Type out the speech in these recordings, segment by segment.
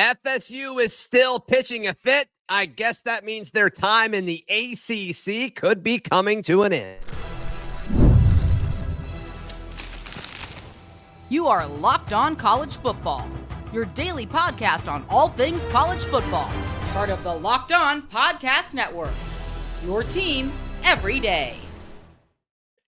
FSU is still pitching a fit. I guess that means their time in the ACC could be coming to an end. You are Locked On College Football, your daily podcast on all things college football. Part of the Locked On Podcast Network, your team every day.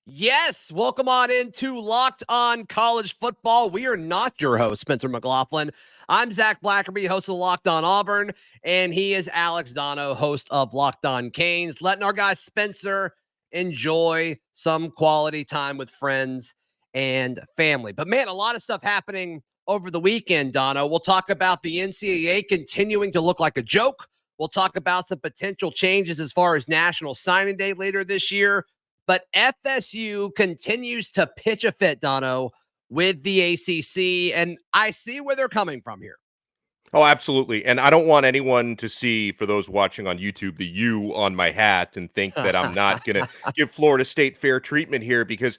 Yes, welcome on into Locked On College Football. We are not your host, Spencer McLaughlin. I'm Zach Blackerby, host of Locked On Auburn, and he is Alex Donno, host of Locked On Canes, letting our guy Spencer enjoy some quality time with friends and family. But man, a lot of stuff happening over the weekend, Donno. We'll talk about the NCAA continuing to look like a joke. We'll talk about some potential changes as far as National Signing Day later this year. But FSU continues to pitch a fit, Donno, with the ACC, and I see where they're coming from here. Oh, absolutely. And I don't want anyone to see, for those watching on YouTube, the U on my hat and think that I'm not going to give Florida State fair treatment here, because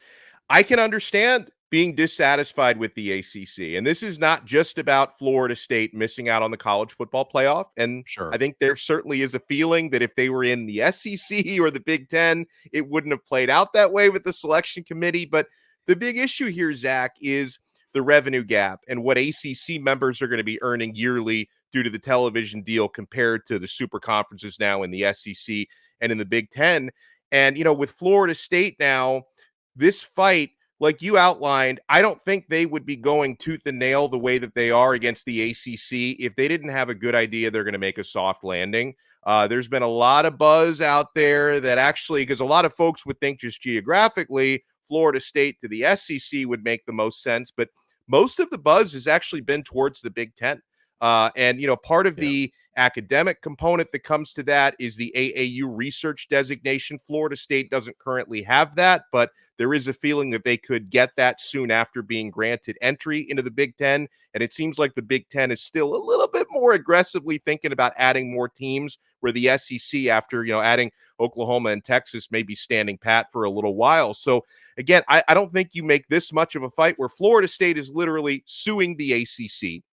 I can understand being dissatisfied with the ACC. And this is not just about Florida State missing out on the college football playoff. And Sure. I think there certainly is a feeling that if they were in the SEC or the Big Ten, it wouldn't have played out that way with the selection committee. But the big issue here, Zach, is the revenue gap and what ACC members are going to be earning yearly due to the television deal compared to the super conferences now in the SEC and in the Big Ten. And, you know, with Florida State now, this fight, like you outlined, I don't think they would be going tooth and nail the way that they are against the ACC if they didn't have a good idea they're going to make a soft landing. There's been a lot of buzz out there that actually, because a lot of folks would think just geographically, Florida State to the SEC would make the most sense, but most of the buzz has actually been towards the Big Ten. And, you know, part of the academic component that comes to that is the AAU research designation. Florida State doesn't currently have that, but there is a feeling that they could get that soon after being granted entry into the Big Ten. And it seems like the Big Ten is still a little bit more aggressively thinking about adding more teams, where the SEC, after, you know, adding Oklahoma and Texas, may be standing pat for a little while. So again, I don't think you make this much of a fight where Florida State is literally suing the ACC.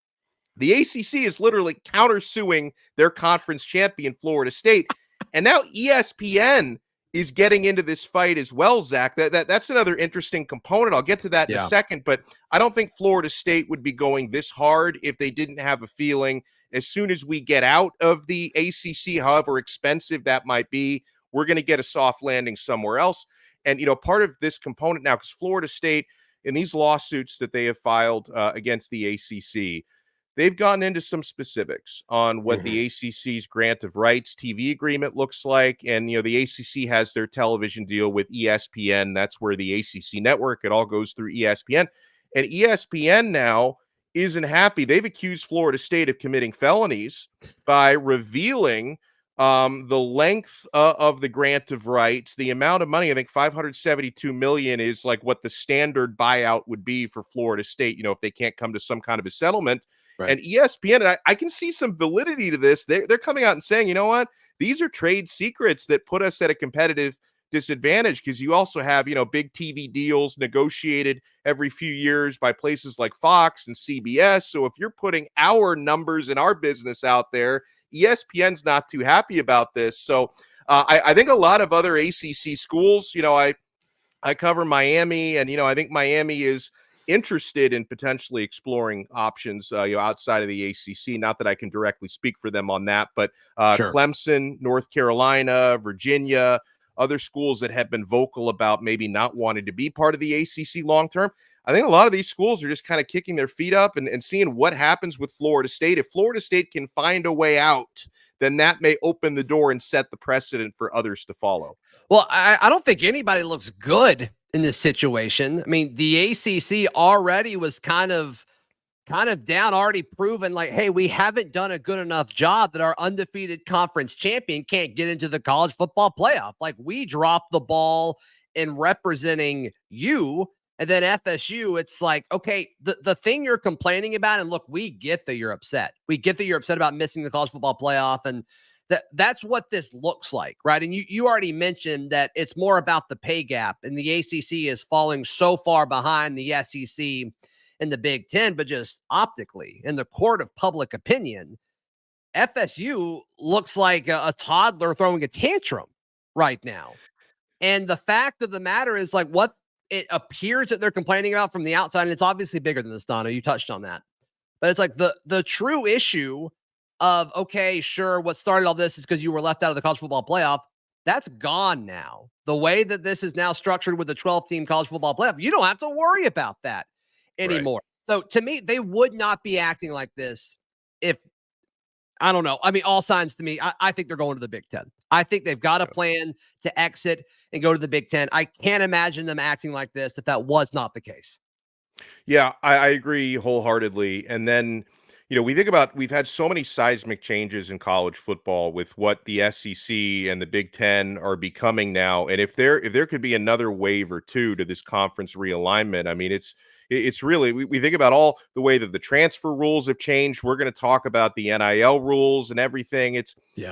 The ACC is literally countersuing their conference champion, Florida State. And now ESPN is getting into this fight as well, Zach. That's another interesting component. I'll get to that in a second, but I don't think Florida State would be going this hard if they didn't have a feeling as soon as we get out of the ACC, however expensive that might be, we're going to get a soft landing somewhere else. And, you know, part of this component now, because Florida State, in these lawsuits that they have filed against the ACC, they've gotten into some specifics on what the ACC's grant of rights TV agreement looks like. And, you know, the ACC has their television deal with ESPN. That's where the ACC network, it all goes through ESPN. And ESPN now isn't happy. They've accused Florida State of committing felonies by revealing the length of the grant of rights, the amount of money. I think $572 million is like what the standard buyout would be for Florida State, you know, if they can't come to some kind of a settlement. Right. And ESPN, and I can see some validity to this. They're coming out and saying, you know what, these are trade secrets that put us at a competitive disadvantage, because you also have, you know, big TV deals negotiated every few years by places like Fox and CBS. So if you're putting our numbers and our business out there, ESPN's not too happy about this. So I think a lot of other ACC schools, you know, I cover Miami, and, you know, I think Miami is interested in potentially exploring options, you know, outside of the ACC. Not that I can directly speak for them on that, but Sure. Clemson, North Carolina, Virginia, other schools that have been vocal about maybe not wanting to be part of the ACC long-term. I think a lot of these schools are just kind of kicking their feet up and seeing what happens with Florida State. If Florida State can find a way out, then that may open the door and set the precedent for others to follow. Well, I don't think anybody looks good in this situation. I mean, the ACC already was kind of down, already proven like, hey, we haven't done a good enough job that our undefeated conference champion can't get into the college football playoff. Like, we dropped the ball in representing you. And then FSU, it's like, okay, the thing you're complaining about, and look, we get that you're upset. We get that you're upset about missing the college football playoff, and that's what this looks like, right? And you already mentioned that it's more about the pay gap, and the ACC is falling so far behind the SEC in the Big Ten, but just optically, in the court of public opinion, FSU looks like a toddler throwing a tantrum right now. And the fact of the matter is, like, what it appears that they're complaining about from the outside, and it's obviously bigger than this, Donno. You touched on that. But it's like the true issue of, okay, sure, what started all this is because you were left out of the college football playoff. That's gone now. The way that this is now structured with the 12-team college football playoff, you don't have to worry about that anymore. Right. So to me, they would not be acting like this if, I don't know. I mean, all signs to me, I think they're going to the Big Ten. I think they've got a plan to exit and go to the Big Ten. I can't imagine them acting like this if that was not the case. Yeah, I agree wholeheartedly. And then, we think about, we've had so many seismic changes in college football with what the SEC and the Big Ten are becoming now. And if there could be another wave or two to this conference realignment, I mean, it's really, we think about all the way that the transfer rules have changed. We're going to talk about the NIL rules and everything.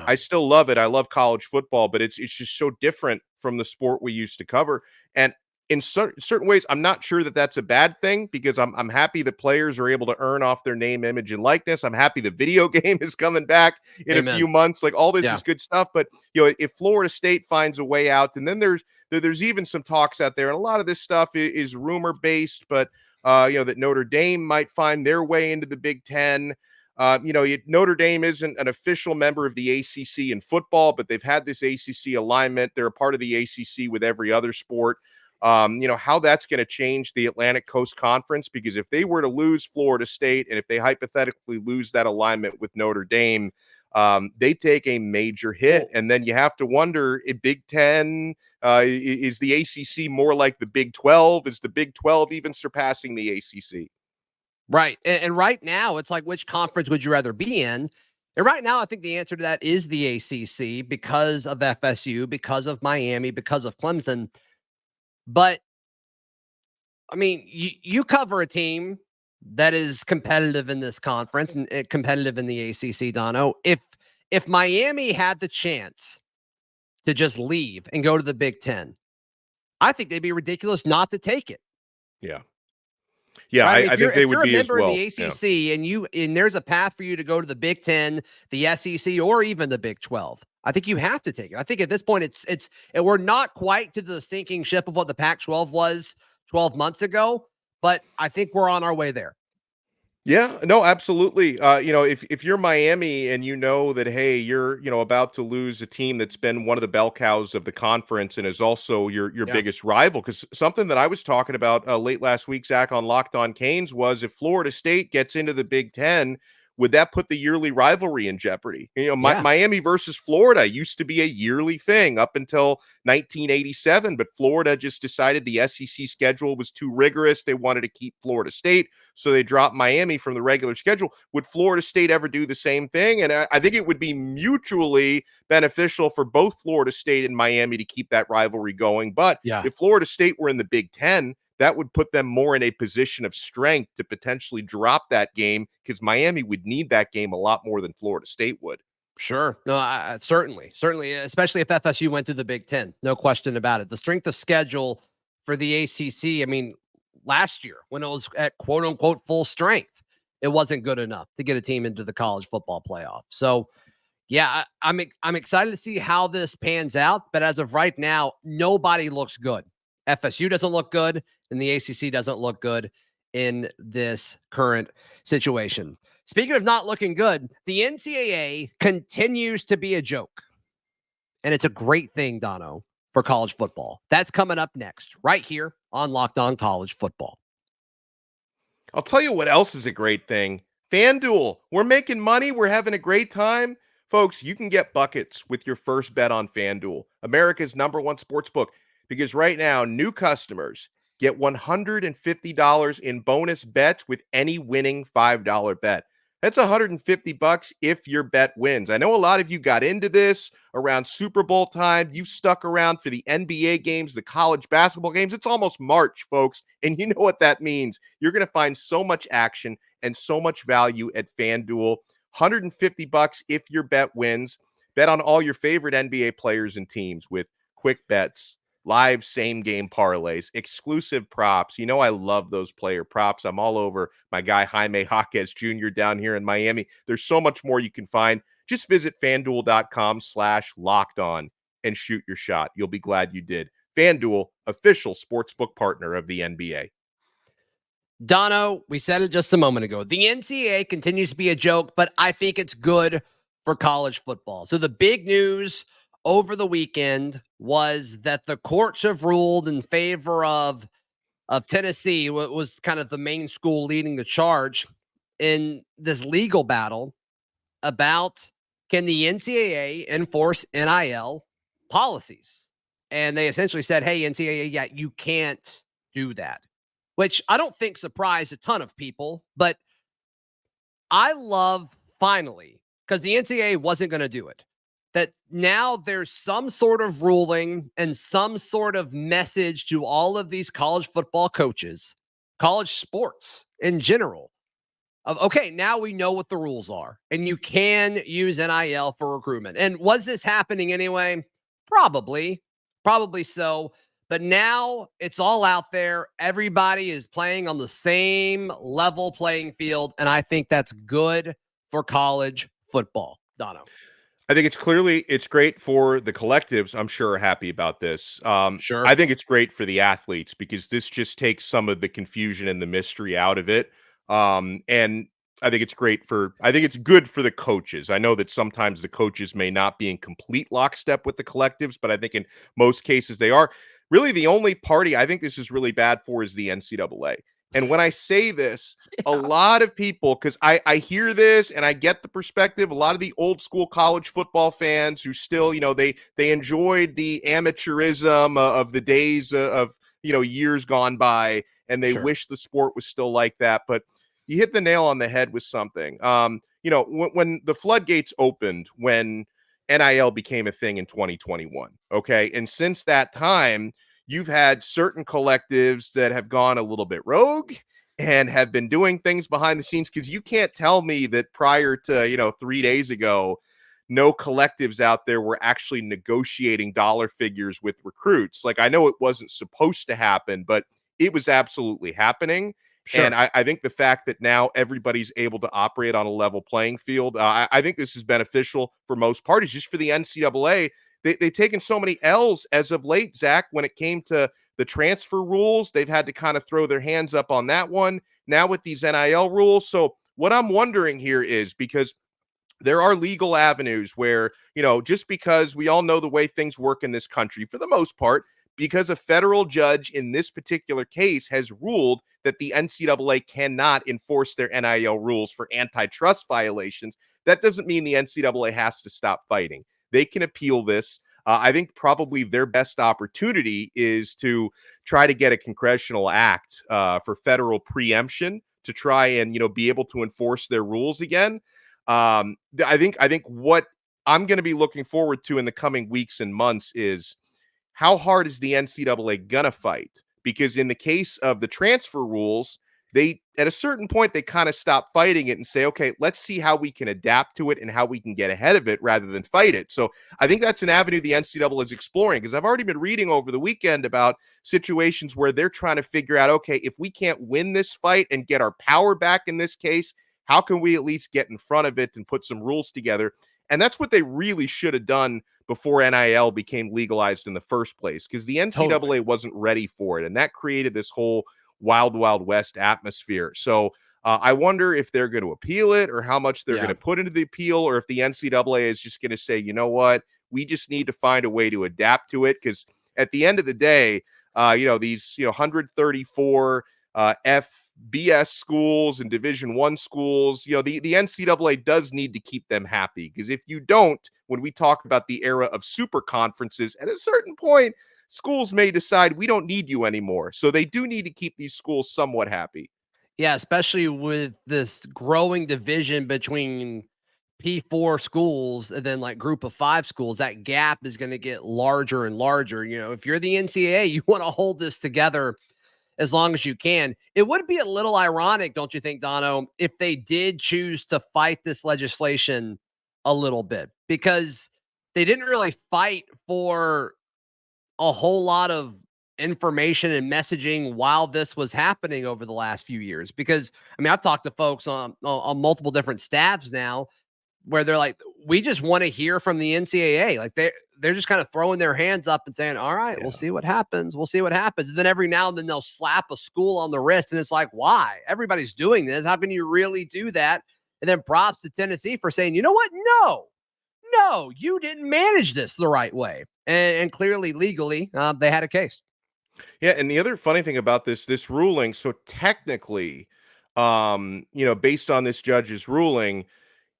I still love it. I love college football, but it's just so different from the sport we used to cover. And in certain ways, I'm not sure that that's a bad thing, because I'm happy that players are able to earn off their name, image, and likeness. I'm happy the video game is coming back in a few months. Like, all this is good stuff. But if Florida State finds a way out, and then there's even some talks out there, and a lot of this stuff is rumor based, but that Notre Dame might find their way into the Big Ten. Notre Dame isn't an official member of the ACC in football, but they've had this ACC alignment. They're a part of the ACC with every other sport. How that's going to change the Atlantic Coast Conference, because if they were to lose Florida State, and if they hypothetically lose that alignment with Notre Dame, they take a major hit. And then you have to wonder, if Big Ten, is the ACC more like the Big 12? Is the Big 12 even surpassing the ACC? Right. And right now, it's like, which conference would you rather be in? And right now, I think the answer to that is the ACC, because of FSU, because of Miami, because of Clemson. But, I mean, you cover a team that is competitive in this conference and competitive in the ACC, Donno. If Miami had the chance to just leave and go to the Big Ten, I think they'd be ridiculous not to take it. Yeah. Yeah, right? I think they would be as well. If you're a member of the ACC and there's a path for you to go to the Big Ten, the SEC, or even the Big 12, I think you have to take it. I think at this point, we're not quite to the sinking ship of what the Pac-12 was 12 months ago, but I think we're on our way there. Yeah, no, absolutely. If you're Miami and you know that, hey, you're, about to lose a team that's been one of the bell cows of the conference and is also your biggest rival, because something that I was talking about late last week, Zach, on Locked On Canes, was if Florida State gets into the Big Ten, would that put the yearly rivalry in jeopardy? Miami versus Florida used to be a yearly thing up until 1987, but Florida just decided the SEC schedule was too rigorous. They wanted to keep Florida State, so they dropped Miami from the regular schedule. Would Florida State ever do the same thing? And I think it would be mutually beneficial for both Florida State and Miami to keep that rivalry going. But if Florida State were in the Big Ten, that would put them more in a position of strength to potentially drop that game, because Miami would need that game a lot more than Florida State would. Sure. No, certainly, especially if FSU went to the Big Ten. No question about it. The strength of schedule for the ACC, I mean, last year when it was at quote unquote full strength, it wasn't good enough to get a team into the college football playoff. So, yeah, I'm excited to see how this pans out. But as of right now, nobody looks good. FSU doesn't look good, and the ACC doesn't look good in this current situation. Speaking of not looking good, the NCAA continues to be a joke. And it's a great thing, Donno, for college football. That's coming up next, right here on Locked On College Football. I'll tell you what else is a great thing. FanDuel. We're making money. We're having a great time. Folks, you can get buckets with your first bet on FanDuel, America's #1 sportsbook, because right now, new customers get $150 in bonus bets with any winning $5 bet. That's $150 if your bet wins. I know a lot of you got into this around Super Bowl time. You stuck around for the NBA games, the college basketball games. It's almost March, folks, and you know what that means. You're going to find so much action and so much value at FanDuel. $150 if your bet wins. Bet on all your favorite NBA players and teams with quick bets live same game parlays, exclusive props. You know, I love those player props. I'm all over my guy Jaime Jaquez Jr. down here in Miami. There's so much more you can find. Just visit fanduel.com/locked on and shoot your shot. You'll be glad you did. FanDuel, official sportsbook partner of the NBA. Donno, we said it just a moment ago. The NCAA continues to be a joke, but I think it's good for college football. So the big news over the weekend was that the courts have ruled in favor of Tennessee, what was kind of the main school leading the charge in this legal battle about can the NCAA enforce NIL policies? And they essentially said, hey, NCAA, yeah, you can't do that, which I don't think surprised a ton of people. But I love finally, because the NCAA wasn't going to do it, that now there's some sort of ruling and some sort of message to all of these college football coaches, college sports in general, of, okay, now we know what the rules are and you can use NIL for recruitment. And was this happening anyway? Probably so. But now it's all out there. Everybody is playing on the same level playing field. And I think that's good for college football. Donno. I think it's great for the collectives. I'm sure are happy about this. Sure. I think it's great for the athletes because this just takes some of the confusion and the mystery out of it. And I think it's good for the coaches. I know that sometimes the coaches may not be in complete lockstep with the collectives, but I think in most cases they are. Really, the only party I think this is really bad for is the NCAA. And when I say this, a lot of people, because I hear this and I get the perspective, a lot of the old school college football fans who still, they enjoyed the amateurism of the days of, years gone by, and they wish the sport was still like that. But you hit the nail on the head with something. When the floodgates opened, when NIL became a thing in 2021, okay? And since that time, you've had certain collectives that have gone a little bit rogue and have been doing things behind the scenes, because you can't tell me that prior to 3 days ago, no collectives out there were actually negotiating dollar figures with recruits. Like, I know it wasn't supposed to happen, but it was absolutely happening. Sure. And I think the fact that now everybody's able to operate on a level playing field, I think this is beneficial for most parties. Just for the NCAA, they've taken so many L's as of late, Zach, when it came to the transfer rules. They've had to kind of throw their hands up on that one. Now with these NIL rules. So what I'm wondering here is, because there are legal avenues where, just because we all know the way things work in this country, for the most part, because a federal judge in this particular case has ruled that the NCAA cannot enforce their NIL rules for antitrust violations, that doesn't mean the NCAA has to stop fighting. They can appeal this. I think probably their best opportunity is to try to get a congressional act for federal preemption to try and, be able to enforce their rules again. I think what I'm going to be looking forward to in the coming weeks and months is, how hard is the NCAA gonna fight? Because in the case of the transfer rules, they, at a certain point, they kind of stop fighting it and say, okay, let's see how we can adapt to it and how we can get ahead of it rather than fight it. So I think that's an avenue the NCAA is exploring, because I've already been reading over the weekend about situations where they're trying to figure out, okay, if we can't win this fight and get our power back in this case, how can we at least get in front of it and put some rules together? And that's what they really should have done before NIL became legalized in the first place, because the NCAA wasn't ready for it. And that created this whole wild, wild west atmosphere. So I wonder if they're going to appeal it, or how much they're going to put into the appeal, or if the NCAA is just going to say, you know what, we just need to find a way to adapt to it. Because at the end of the day, these 134 FBS schools and Division I schools, the NCAA does need to keep them happy, because if you don't, when we talk about the era of super conferences, at a certain point, schools may decide we don't need you anymore. So they do need to keep these schools somewhat happy. Yeah, especially with this growing division between P4 schools and then like group of 5 schools, that gap is going to get larger and larger. If you're the NCAA, you want to hold this together as long as you can. It would be a little ironic, don't you think, Donno, if they did choose to fight this legislation a little bit, because they didn't really fight for a whole lot of information and messaging while this was happening over the last few years. Because, I mean, I've talked to folks on multiple different staffs now where they're like, we just want to hear from the NCAA. Like they're just kind of throwing their hands up and saying, all right, we'll see what happens. We'll see what happens. And then every now and then they'll slap a school on the wrist. And it's like, why? Everybody's doing this. How can you really do that? And then props to Tennessee for saying, you know what? No, you didn't manage this the right way. And clearly, legally, they had a case. Yeah, and the other funny thing about this ruling, so technically, based on this judge's ruling,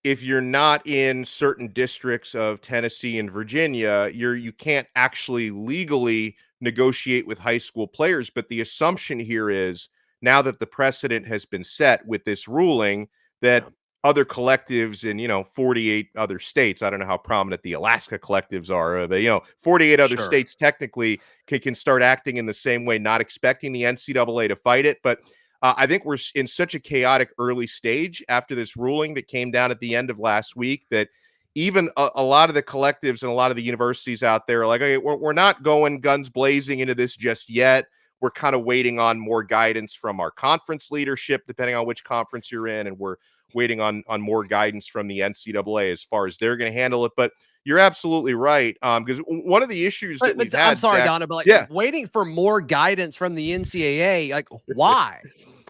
if you're not in certain districts of Tennessee and Virginia, you can't actually legally negotiate with high school players. But the assumption here is now that the precedent has been set with this ruling that other collectives in 48 other states, I don't know how prominent the Alaska collectives are, but 48 other states technically can start acting in the same way, not expecting the NCAA to fight it. But I think we're in such a chaotic early stage after this ruling that came down at the end of last week that even a lot of the collectives and a lot of the universities out there are like, okay, we're not going guns blazing into this just yet. We're kind of waiting on more guidance from our conference leadership, depending on which conference you're in, and we're waiting on more guidance from the NCAA as far as they're going to handle it. But you're absolutely right. Because one of the issues that we've had, I'm sorry, Zach, Donno, but waiting for more guidance from the NCAA, like why?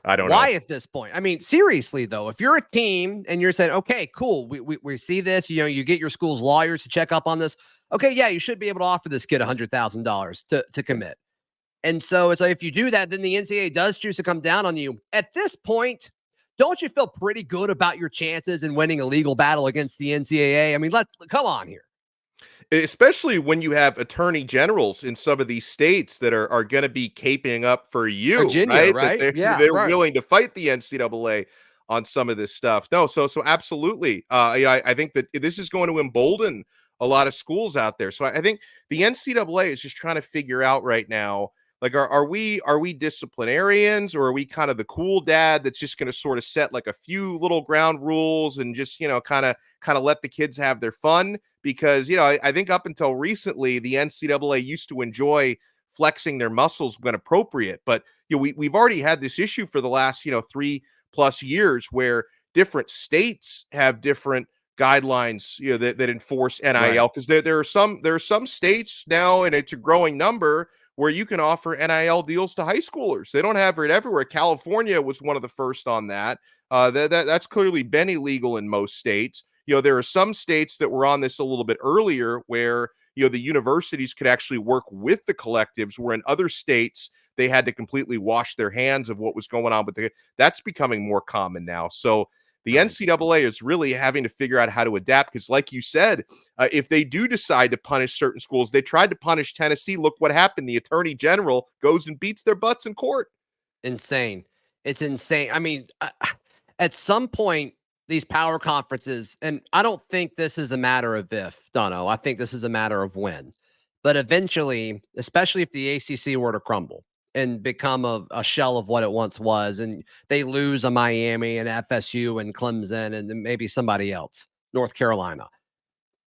I don't know. Why at this point? I mean, seriously though, if you're a team and you're saying, okay, cool, we see this, you get your school's lawyers to check up on this. Okay, yeah, you should be able to offer this kid $100,000 to commit. And so it's like, if you do that, then the NCAA does choose to come down on you. At this point, don't you feel pretty good about your chances in winning a legal battle against the NCAA? I mean, come on here. Especially when you have attorney generals in some of these states that are going to be caping up for you, Virginia, right? That they're willing to fight the NCAA on some of this stuff. No, so absolutely. I think that this is going to embolden a lot of schools out there. So I think the NCAA is just trying to figure out right now, like, are we disciplinarians, or are we kind of the cool dad that's just going to sort of set like a few little ground rules and just, kind of let the kids have their fun? Because, I think up until recently, the NCAA used to enjoy flexing their muscles when appropriate. But, we've already had this issue for the last, 3+ years where different states have different guidelines, that enforce NIL. Because there are some states now, and it's a growing number, where you can offer NIL deals to high schoolers. They don't have it everywhere. California was one of the first on that. That's clearly been illegal in most states. There are some states that were on this a little bit earlier where, the universities could actually work with the collectives, where in other states they had to completely wash their hands of what was going on. But that's becoming more common now. So the NCAA is really having to figure out how to adapt, because like you said, if they do decide to punish certain schools, they tried to punish Tennessee. Look what happened. The attorney general goes and beats their butts in court. Insane. It's insane. I mean, at some point, these power conferences, and I don't think this is a matter of if, Donno. I think this is a matter of when. But eventually, especially if the ACC were to crumble and become a shell of what it once was, and they lose a Miami and FSU and Clemson and then maybe somebody else, North Carolina,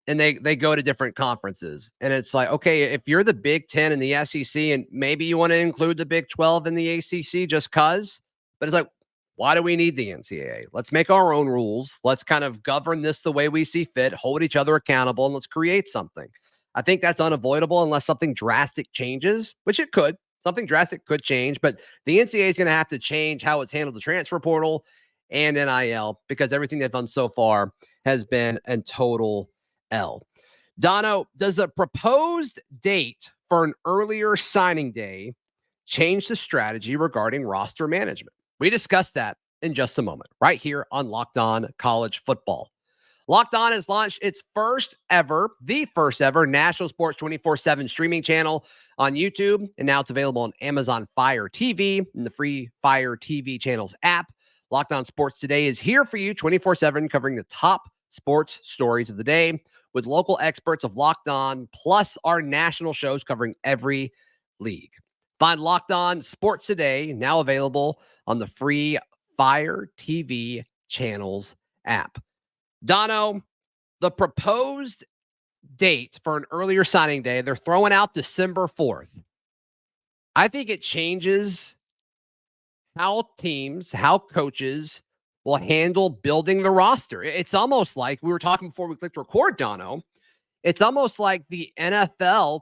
and they go to different conferences, and it's like, okay, if you're the Big Ten and the SEC, and maybe you want to include the Big 12 and the ACC just cause, but it's like, why do we need the NCAA? Let's make our own rules. Let's kind of govern this the way we see fit, hold each other accountable, and let's create something. I think that's unavoidable unless something drastic changes, which it could. Something drastic could change, but the NCAA is going to have to change how it's handled the transfer portal and NIL, because everything they've done so far has been a total L. Donno, does the proposed date for an earlier signing day change the strategy regarding roster management? We discussed that in just a moment, right here on Locked On College Football. Locked On has launched the first ever national sports 24/7 streaming channel on YouTube, and now it's available on Amazon Fire TV and the free Fire TV channels app. Locked On Sports Today is here for you 24/7, covering the top sports stories of the day with local experts of Locked On, plus our national shows covering every league. Find Locked On Sports Today, now available on the free Fire TV channels app. Donno, the proposed date for an earlier signing day, they're throwing out December 4th. I think it changes how teams, how coaches will handle building the roster. It's almost like we were talking before we clicked record, Donno. It's almost like the NFL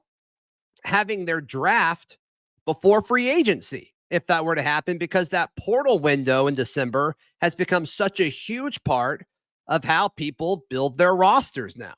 having their draft before free agency, if that were to happen, because that portal window in December has become such a huge part of how people build their rosters now.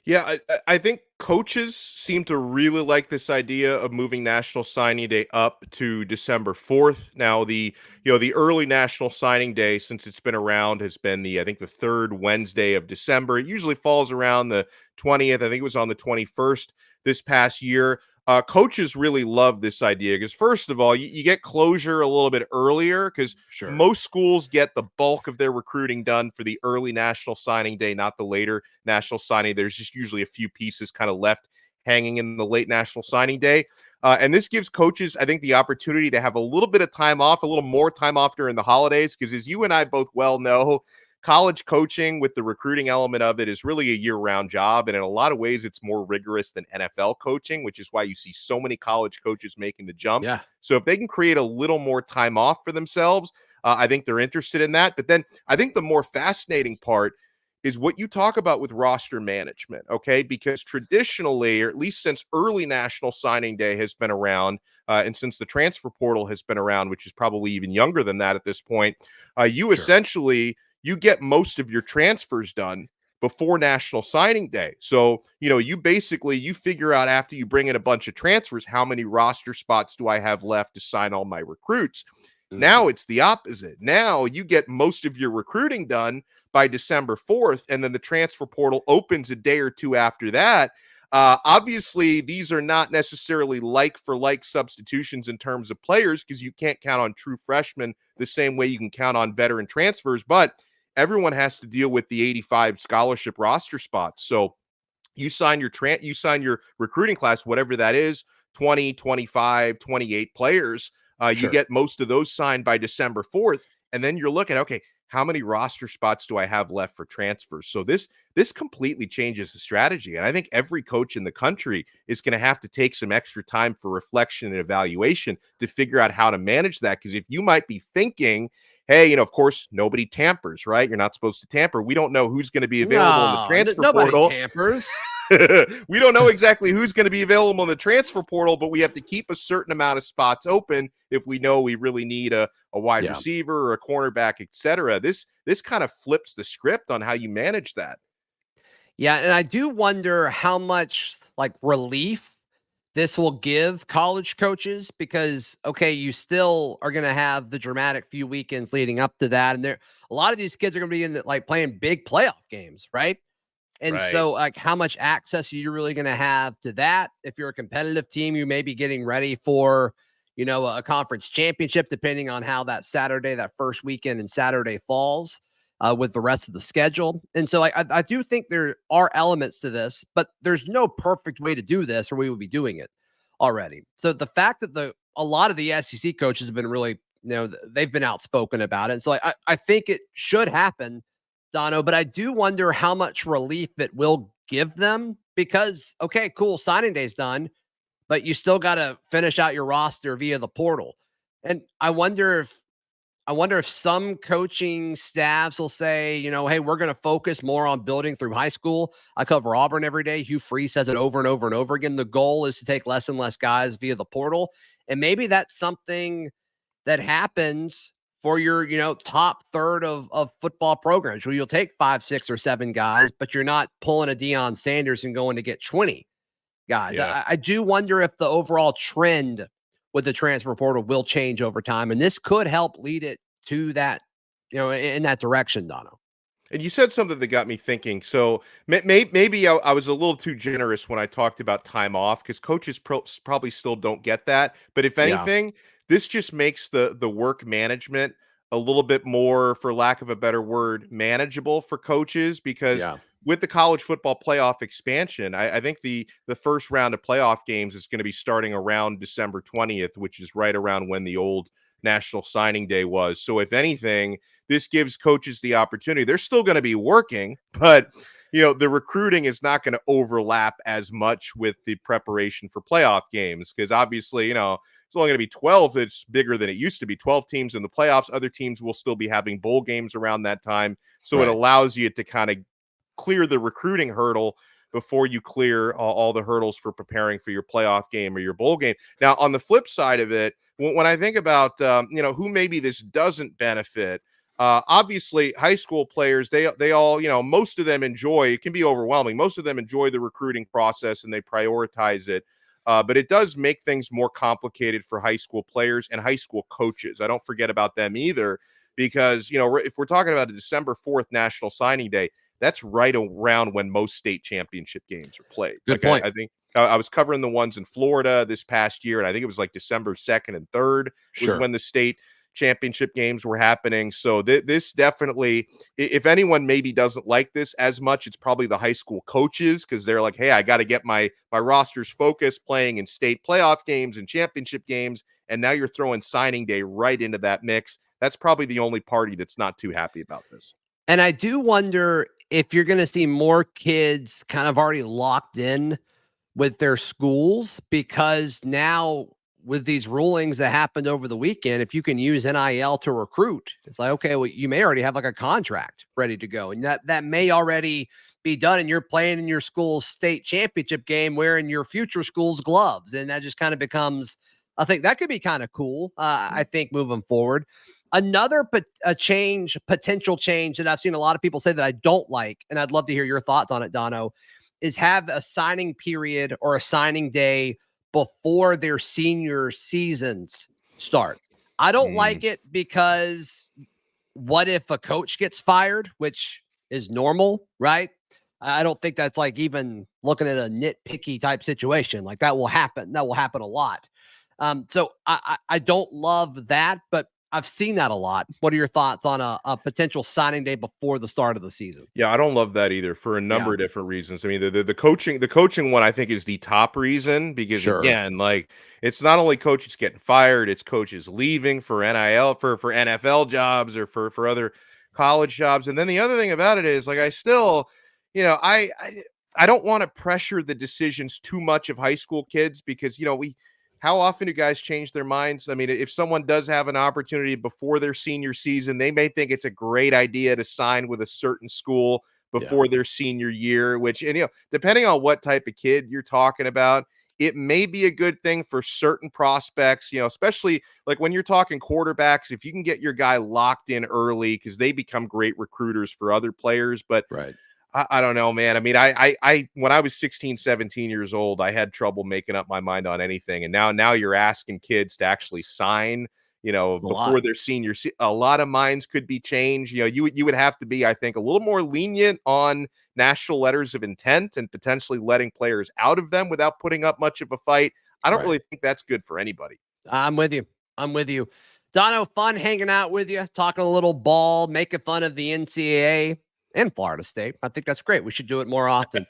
Yeah, I think coaches seem to really like this idea of moving National Signing Day up to December 4th. Now, the early National Signing Day, since it's been around, has been I think the third Wednesday of December. It usually falls around the 20th. I think it was on the 21st this past year. Coaches really love this idea because, first of all, you get closure a little bit earlier because Sure. most schools get the bulk of their recruiting done for the early National Signing Day, not the later National Signing. There's just usually a few pieces kind of left hanging in the late National Signing Day. And this gives coaches, I think, the opportunity to have a little bit of time off, a little more time off during the holidays, because as you and I both well know, college coaching with the recruiting element of it is really a year-round job. And in a lot of ways, it's more rigorous than NFL coaching, which is why you see so many college coaches making the jump. Yeah. So if they can create a little more time off for themselves, I think they're interested in that. But then I think the more fascinating part is what you talk about with roster management, okay? Because traditionally, or at least since early National Signing Day has been around, and since the transfer portal has been around, which is probably even younger than that at this point, essentially you get most of your transfers done before National Signing Day. So, you basically, you figure out after you bring in a bunch of transfers, how many roster spots do I have left to sign all my recruits? Now it's the opposite. Now you get most of your recruiting done by December 4th, and then the transfer portal opens a day or two after that. Obviously, these are not necessarily like for like substitutions in terms of players because you can't count on true freshmen the same way you can count on veteran transfers, but everyone has to deal with the 85 scholarship roster spots. So you sign your recruiting class, whatever that is, 20, 25, 28 players. You get most of those signed by December 4th. And then you're looking, okay, how many roster spots do I have left for transfers? So this completely changes the strategy. And I think every coach in the country is going to have to take some extra time for reflection and evaluation to figure out how to manage that. Because if you might be thinking, hey, of course, nobody tampers, right? You're not supposed to tamper. We don't know who's going to be available in the transfer portal. Nobody tampers. We don't know exactly who's going to be available in the transfer portal, but we have to keep a certain amount of spots open if we know we really need a wide receiver or a cornerback, etc. This kind of flips the script on how you manage that. Yeah, and I do wonder how much relief this will give college coaches because, okay, you still are going to have the dramatic few weekends leading up to that. And a lot of these kids are going to be in playing big playoff games, right? And so how much access are you really going to have to that? If you're a competitive team, you may be getting ready for, a conference championship, depending on how that first weekend and Saturday falls with the rest of the schedule. And so I do think there are elements to this, but there's no perfect way to do this or we would be doing it already. So the fact that a lot of the SEC coaches have been really, they've been outspoken about it. And so I think it should happen, Donno, but I do wonder how much relief it will give them because, okay, cool, signing day's done, but you still got to finish out your roster via the portal. And I wonder if some coaching staffs will say, hey, we're going to focus more on building through high school. I cover Auburn every day. Hugh Freeze says it over and over and over again. The goal is to take less and less guys via the portal. And maybe that's something that happens for your, top third of football programs where you'll take 5, 6, or 7 guys, but you're not pulling a Deion Sanders and going to get 20 guys. Yeah. I do wonder if the overall trend with the transfer portal will change over time. And this could help lead it to that, in that direction, Donno. And you said something that got me thinking. So maybe I was a little too generous when I talked about time off because coaches probably still don't get that. But if anything, this just makes the work management a little bit more, for lack of a better word, manageable for coaches because with the college football playoff expansion, I think the first round of playoff games is going to be starting around December 20th, which is right around when the old National Signing Day was. So if anything, this gives coaches the opportunity. They're still going to be working, but the recruiting is not going to overlap as much with the preparation for playoff games because obviously, it's only going to be 12. It's bigger than it used to be. 12 teams in the playoffs. Other teams will still be having bowl games around that time. So it allows you to kind of clear the recruiting hurdle before you clear all the hurdles for preparing for your playoff game or your bowl game. Now, on the flip side of it, when I think about, who maybe this doesn't benefit, obviously high school players, they all, most of them enjoy, it can be overwhelming. Most of them enjoy the recruiting process and they prioritize it. But it does make things more complicated for high school players and high school coaches. I don't forget about them either, because, if we're talking about a December 4th National Signing Day, that's right around when most state championship games are played. Good point. I think I was covering the ones in Florida this past year, and I think it was like December 2nd and 3rd was when the state championship games were happening. So this definitely, if anyone maybe doesn't like this as much, it's probably the high school coaches, because they're like, hey, I got to get my rosters focused playing in state playoff games and championship games. And now you're throwing signing day right into that mix. That's probably the only party that's not too happy about this. And I do wonder if you're going to see more kids kind of already locked in with their schools, because now with these rulings that happened over the weekend, if you can use NIL to recruit, it's like, okay, well, you may already have like a contract ready to go. And that may already be done. And you're playing in your school's state championship game wearing your future school's gloves. And that just kind of becomes, I think that could be kind of cool. I think moving forward. Another potential change that I've seen a lot of people say that I don't like, and I'd love to hear your thoughts on it, Donno, is have a signing period or a signing day before their senior seasons start. I don't like it because what if a coach gets fired, which is normal, right? I don't think that's like even looking at a nitpicky type situation. Like that will happen. That will happen a lot. So I don't love that, but I've seen that a lot. What are your thoughts on a potential signing day before the start of the season? Yeah, I don't love that either for a number of different reasons. I mean, the coaching one I think is the top reason, because again, like, it's not only coaches getting fired, it's coaches leaving for NIL, for NFL jobs or for other college jobs. And then the other thing about it is, like, I still, I don't want to pressure the decisions too much of high school kids, because how often do guys change their minds? I mean, if someone does have an opportunity before their senior season, they may think it's a great idea to sign with a certain school before their senior year, which, and depending on what type of kid you're talking about, it may be a good thing for certain prospects, especially like when you're talking quarterbacks, if you can get your guy locked in early, because they become great recruiters for other players. But I don't know, man. I mean, I when I was 16, 17 years old, I had trouble making up my mind on anything. And now you're asking kids to actually sign, before their senior season. A lot of minds could be changed. You would have to be, I think, a little more lenient on national letters of intent and potentially letting players out of them without putting up much of a fight. I don't really think that's good for anybody. I'm with you. Donno, fun hanging out with you, talking a little ball, making fun of the NCAA and Florida State. I think that's great. We should do it more often.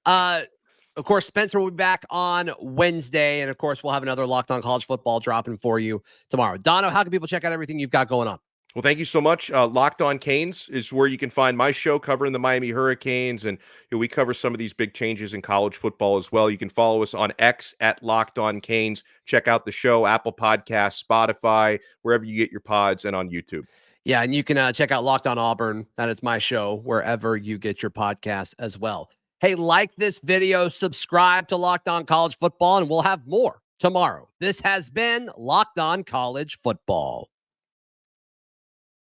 Of course, Spencer will be back on Wednesday. And of course, we'll have another Locked On College Football dropping for you tomorrow. Donno, how can people check out everything you've got going on? Well, thank you so much. Locked On Canes is where you can find my show covering the Miami Hurricanes. And we cover some of these big changes in college football as well. You can follow us on X at Locked On Canes. Check out the show, Apple Podcasts, Spotify, wherever you get your pods, and on YouTube. Yeah, and you can check out Locked On Auburn. That is my show, wherever you get your podcasts as well. Hey, like this video, subscribe to Locked On College Football, and we'll have more tomorrow. This has been Locked On College Football.